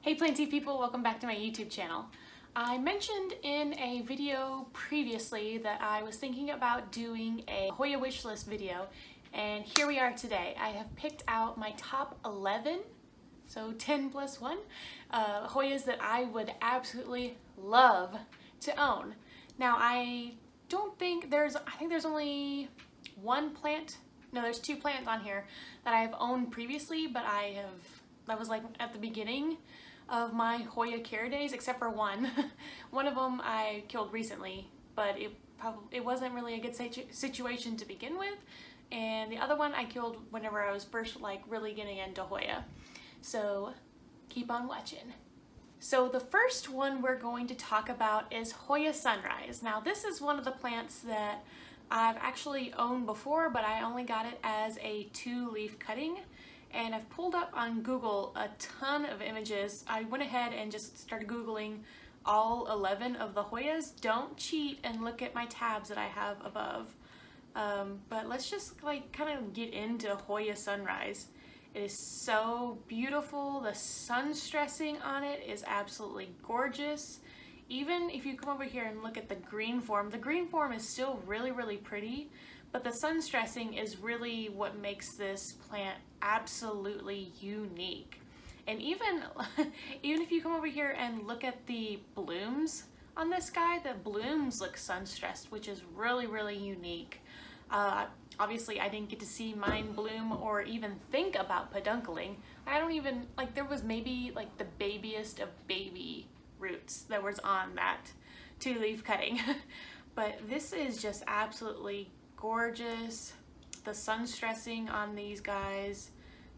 Hey planty people, welcome back to my YouTube channel. I mentioned in a video previously that I was thinking about doing a Hoya wishlist video, and here we are today. I have picked out my top 11, so 10 plus 1, Hoyas that I would absolutely love to own. Now I think there's only one plant, no there's two plants on here that I've owned previously, but that was like at the beginning of my Hoya care days, except for one. One of them I killed recently, but it wasn't really a good situation to begin with, and the other one I killed whenever I was first like really getting into Hoya. So keep on watching. So the first one we're going to talk about is Hoya Sunrise. Now this is one of the plants that I've actually owned before, but I only got it as a 2-leaf cutting. And I've pulled up on Google a ton of images. I went ahead and just started Googling all 11 of the Hoyas. Don't cheat and look at my tabs that I have above. But let's just like kind of get into Hoya Sunrise. It is so beautiful. The sun stressing on it is absolutely gorgeous. Even if you come over here and look at the green form is still really, really pretty. But the sun stressing is really what makes this plant absolutely unique. And even if you come over here and look at the blooms on this guy, the blooms look sun stressed, which is really, really unique. Obviously I didn't get to see mine bloom or even think about peduncling. I don't even, like, there was maybe like the babiest of baby roots that was on that 2-leaf cutting. But this is just absolutely gorgeous. The sun stressing on these guys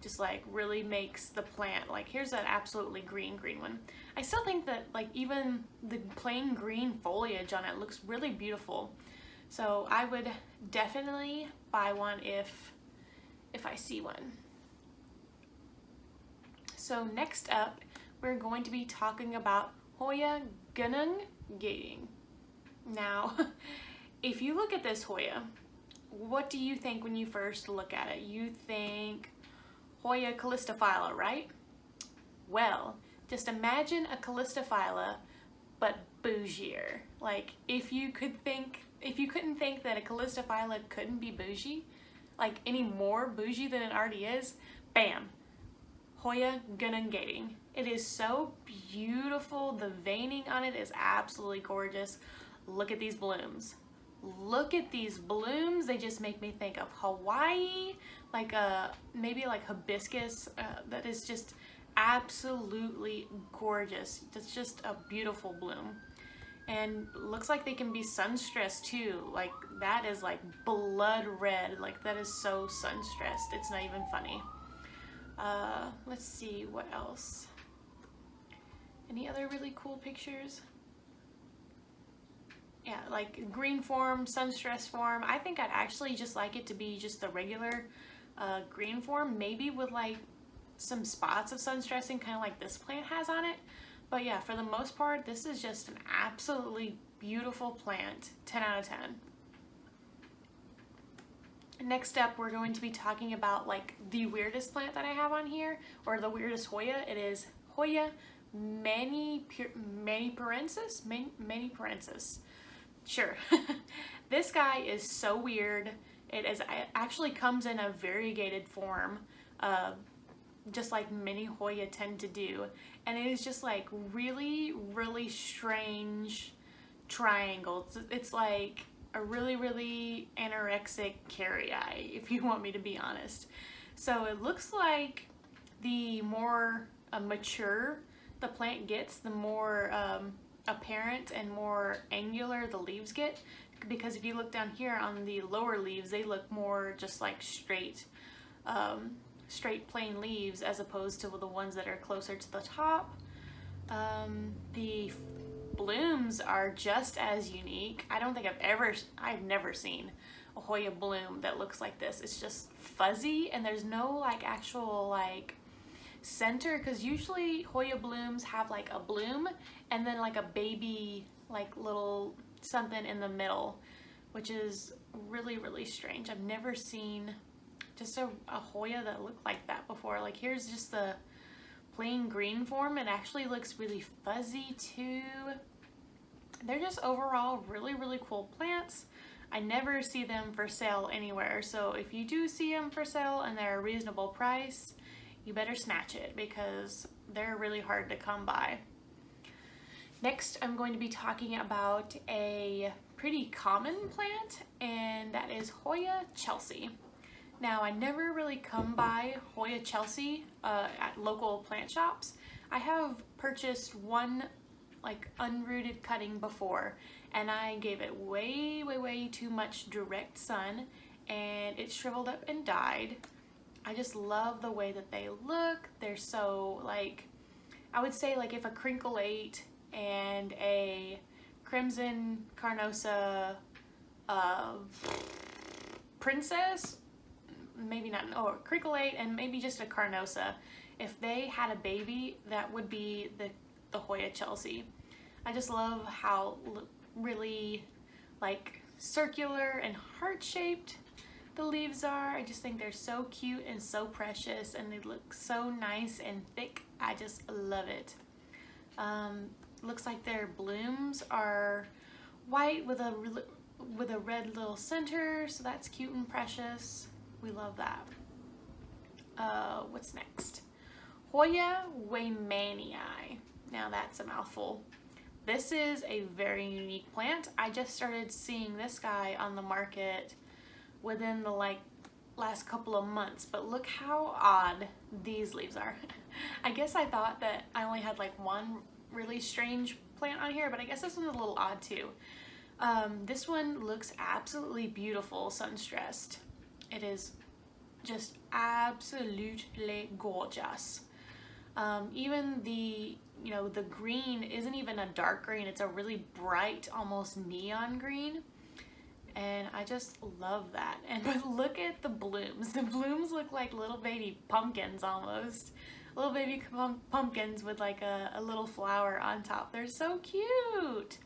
just like really makes the plant, like here's that absolutely green one. I still think that like even the plain green foliage on it looks really beautiful. So I would definitely buy one if I see one. So next up we're going to be talking about Hoya Indoences. Now if you look at this Hoya, what do you think when you first look at it? You think Hoya calistophylla, right? Well, just imagine a calistophylla, but bougier. Like if you couldn't think that a calistophylla couldn't be bougie, like any more bougie than it already is, bam, Hoya Indoences. It is so beautiful. The veining on it is absolutely gorgeous. Look at these blooms. Look at these blooms. They just make me think of Hawaii, like maybe like hibiscus. That is just absolutely gorgeous. That's just a beautiful bloom. And looks like they can be sun stressed too. Like that is like blood red. Like that is so sun stressed. It's not even funny. Let's see what else. Any other really cool pictures? Yeah, like green form, sun stress form. I think I'd actually just like it to be just the regular green form, maybe with like some spots of sun stressing, kind of like this plant has on it. But yeah, for the most part, this is just an absolutely beautiful plant. 10 out of 10. Next up, we're going to be talking about like the weirdest plant that I have on here, or the weirdest Hoya. It is Hoya Indoences. Sure. This guy is so weird. It actually comes in a variegated form, just like many Hoya tend to do. And it is just like really, really strange triangles. It's like a really, really anorexic carry-eye, if you want me to be honest. So it looks like the more mature the plant gets, the more apparent and more angular the leaves get, because if you look down here on the lower leaves, they look more just like straight plain leaves as opposed to the ones that are closer to the top. The blooms are just as unique. I don't think I've never seen a Hoya bloom that looks like this. It's just fuzzy and there's no like actual like center, because usually Hoya blooms have like a bloom and then like a baby like little something in the middle, which is really, really strange. I've never seen just a Hoya that looked like that before. Like here's just the plain green form, it actually looks really fuzzy too. They're just overall really, really cool plants. I never see them for sale anywhere, so if you do see them for sale and they're a reasonable price, you better snatch it because they're really hard to come by. Next, I'm going to be talking about a pretty common plant, and that is Hoya Chelsea. Now, I never really come by Hoya Chelsea at local plant shops. I have purchased one like unrooted cutting before, and I gave it way, way, way too much direct sun, and it shriveled up and died. I just love the way that they look. They're so like, I would say like if a crinkle 8 and a crimson carnosa princess, maybe not, or crinkle 8 and maybe just a carnosa, if they had a baby, that would be the Hoya Chelsea. I just love how really like circular and heart-shaped the leaves are. I just think they're so cute and so precious, and they look so nice and thick. I just love it. Looks like their blooms are white with a red little center, so that's cute and precious. We love that. What's next? Hoya Waymanii. Now that's a mouthful. This is a very unique plant. I just started seeing this guy on the market within the last couple of months, but look how odd these leaves are. I guess I thought that I only had like one really strange plant on here, but I guess this one's a little odd too. This one looks absolutely beautiful, sun stressed. It is just absolutely gorgeous. Even the green isn't even a dark green, it's a really bright, almost neon green. And I just love that. And but look at the blooms. The blooms look like little baby pumpkins almost. Little baby pumpkins with like a little flower on top. They're so cute.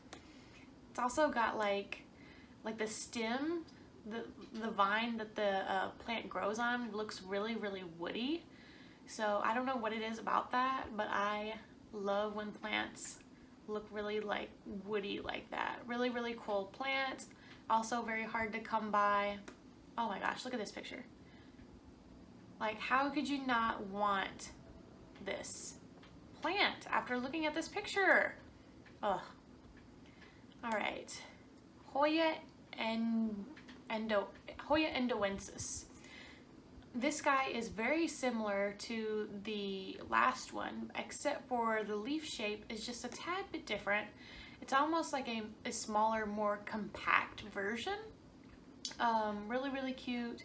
It's also got like the stem, the vine that the plant grows on looks really, really woody. So I don't know what it is about that, but I love when plants look really like woody like that. Really, really cool plant. Also very hard to come by. Oh my gosh, look at this picture. Like, how could you not want this plant after looking at this picture? Ugh. All right, Hoya Indoences. This guy is very similar to the last one, except for the leaf shape is just a tad bit different. It's almost like a smaller, more compact version. Really, really cute.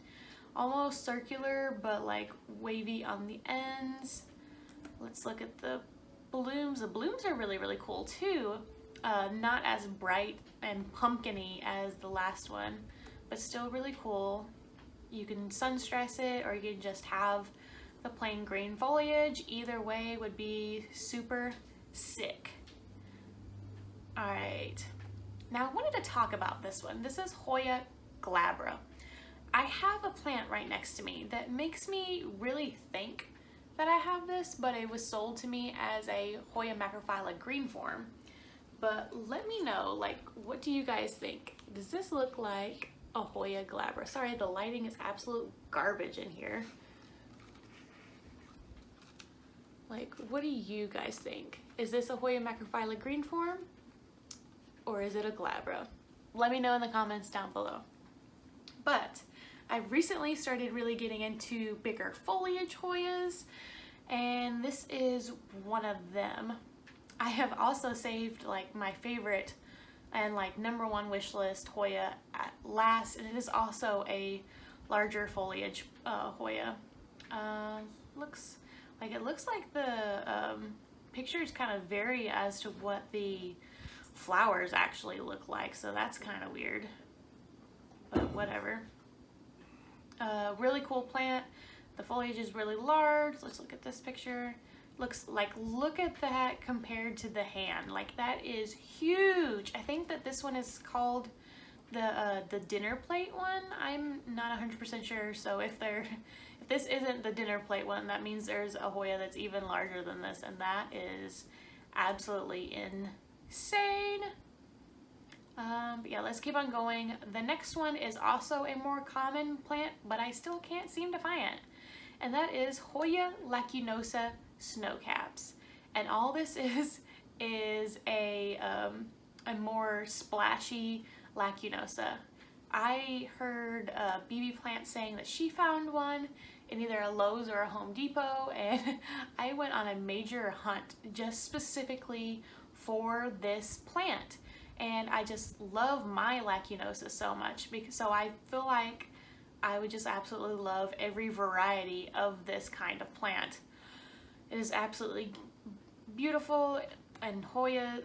Almost circular, but like wavy on the ends. Let's look at the blooms. The blooms are really, really cool too. Not as bright and pumpkin-y as the last one, but still really cool. You can sun stress it, or you can just have the plain green foliage. Either way would be super sick. All right, now I wanted to talk about this one. This is Hoya glabra. I have a plant right next to me that makes me really think that I have this, but it was sold to me as a Hoya macrophylla green form. But let me know, like, what do you guys think? Does this look like a Hoya glabra? Sorry, the lighting is absolute garbage in here. Like, what do you guys think? Is this a Hoya macrophylla green form, or is it a glabra? Let me know in the comments down below. But I recently started really getting into bigger foliage Hoyas, and this is one of them. I have also saved like my favorite and like #1 wish list Hoya at last, and it is also a larger foliage Hoya. Looks like the pictures kind of vary as to what the flowers actually look like, so that's kind of weird, but whatever. Really cool plant. The foliage is really large. Let's look at this picture. Looks like, look at that compared to the hand. Like, that is huge. I think that this one is called the dinner plate one. I'm not 100% sure, so if this isn't the dinner plate one. That means there's a Hoya that's even larger than this, and that is absolutely insane. But yeah, let's keep on going. The next one is also a more common plant, but I still can't seem to find it. And that is Hoya lacquinosa snowcaps. And all this is a more splashy lacquinosa. I heard BB Plant saying that she found one in either a Lowe's or a Home Depot, and I went on a major hunt just specifically for this plant. And I just love my lacquinosa so much, so I feel like I would just absolutely love every variety of this kind of plant. It is absolutely beautiful, and Hoya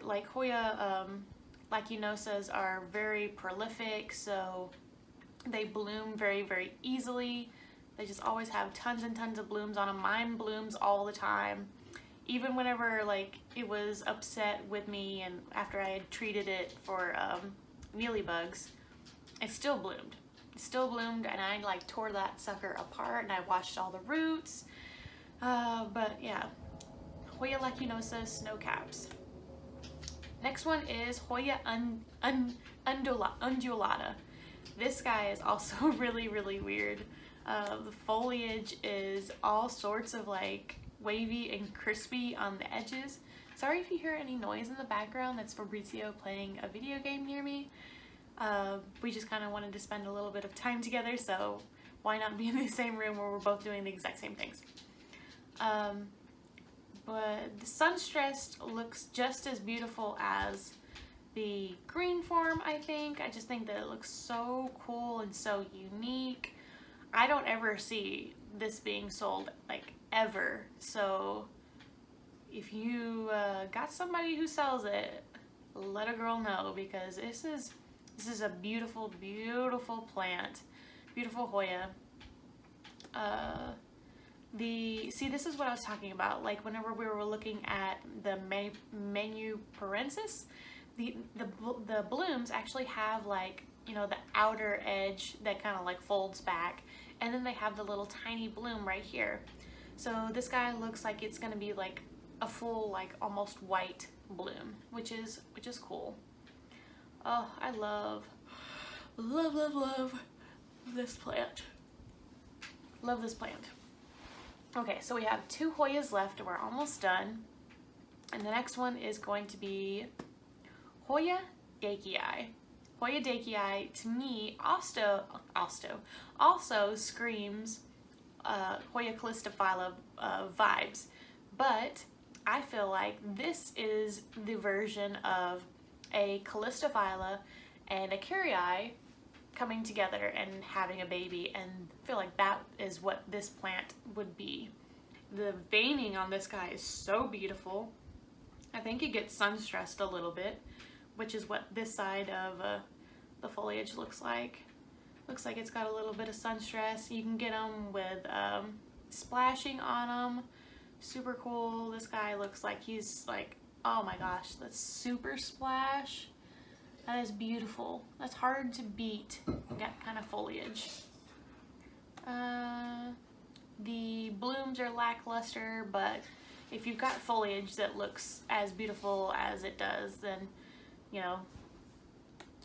lacquinosas are very prolific, so they bloom very, very easily. They just always have tons and tons of blooms on them. Mine blooms all the time. Even whenever like it was upset with me and after I had treated it for mealybugs, it still bloomed. It still bloomed, and I like tore that sucker apart and I washed all the roots. But yeah, Hoya lacquinosa snowcaps. Next one is Hoya undulata. This guy is also really, really weird. The foliage is all sorts of like wavy and crispy on the edges. Sorry if you hear any noise in the background, that's Fabrizio playing a video game near me. We just kind of wanted to spend a little bit of time together, so why not be in the same room where we're both doing the exact same things. But the Sun Stress looks just as beautiful as the green form, I think. I just think that it looks so cool and so unique. I don't ever see this being sold, like, ever. So if you got somebody who sells it, let a girl know, because this is a beautiful, beautiful plant. Beautiful Hoya. See, this is what I was talking about. Like whenever we were looking at the menu parensis, the blooms actually have like, you know, the outer edge that kind of like folds back, and then they have the little tiny bloom right here. So this guy looks like it's gonna be like a full, like almost white bloom, which is cool. Oh, I love this plant. Love this plant. Okay, so we have 2 Hoyas left and we're almost done. And the next one is going to be Hoya dakiai. Hoya dakiai to me also screams Hoya calistophylla vibes, but I feel like this is the version of a calistophylla and a dakiai coming together and having a baby, and I feel like that is what this plant would be. The veining on this guy is so beautiful. I think it gets sun stressed a little bit, which is what this side of the foliage looks like. Looks like it's got a little bit of sun stress. You can get them with splashing on them. Super cool. This guy looks like he's like, oh my gosh, that's super splash. That is beautiful. That's hard to beat, that kind of foliage. The blooms are lackluster, but if you've got foliage that looks as beautiful as it does, then, you know,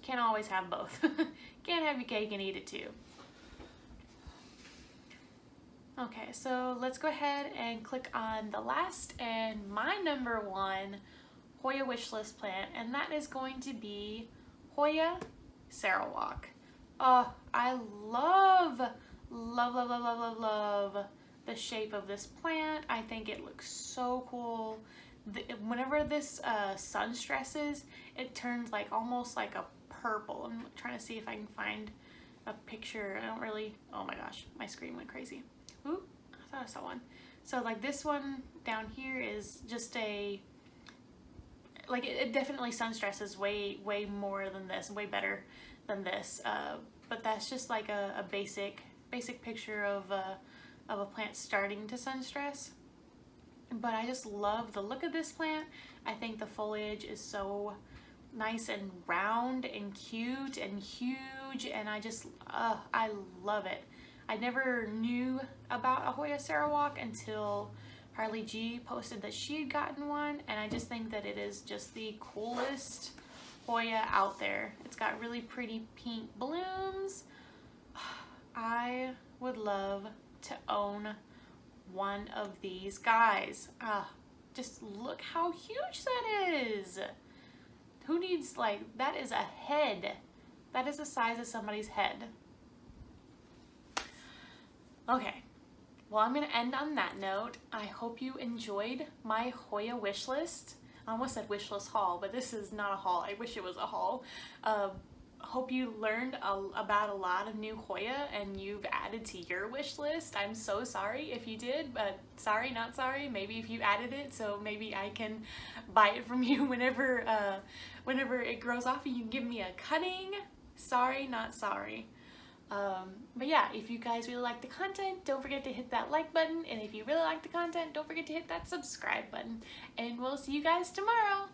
can't always have both. Can't have your cake and eat it too. Okay, so let's go ahead and click on the last and my number 1 Hoya wishlist plant, and that is going to be Hoya Sarawak. Oh, I love the shape of this plant. I think it looks so cool. Whenever this sun stresses, it turns like almost like a purple. I'm trying to see if I can find a picture. I don't really, oh my gosh, my screen went crazy. Ooh, I thought I saw one. So like this one down here is just a, like it definitely sun stresses way more than this, way better than this. But that's just like a basic picture of a plant starting to sun stress. But I just love the look of this plant. I think the foliage is so nice and round and cute and huge, and I just I love it. I never knew about a Hoya Sarawak until Harley G posted that she had gotten one, and I just think that it is just the coolest Hoya out there. It's got really pretty pink blooms. I would love to own one of these guys. Just look how huge that is. Who needs, like, that is a head. That is the size of somebody's head. Okay, well, I'm gonna end on that note. I hope you enjoyed my Hoya wish list. I almost said wish list haul, but this is not a haul. I wish it was a haul. Hope you learned about a lot of new Hoya and you've added to your wish list. I'm so sorry if you did, but sorry, not sorry. Maybe if you added it, so maybe I can buy it from you whenever it grows off and you can give me a cutting. Sorry, not sorry. But yeah, if you guys really like the content, don't forget to hit that like button. And if you really like the content, don't forget to hit that subscribe button. And we'll see you guys tomorrow.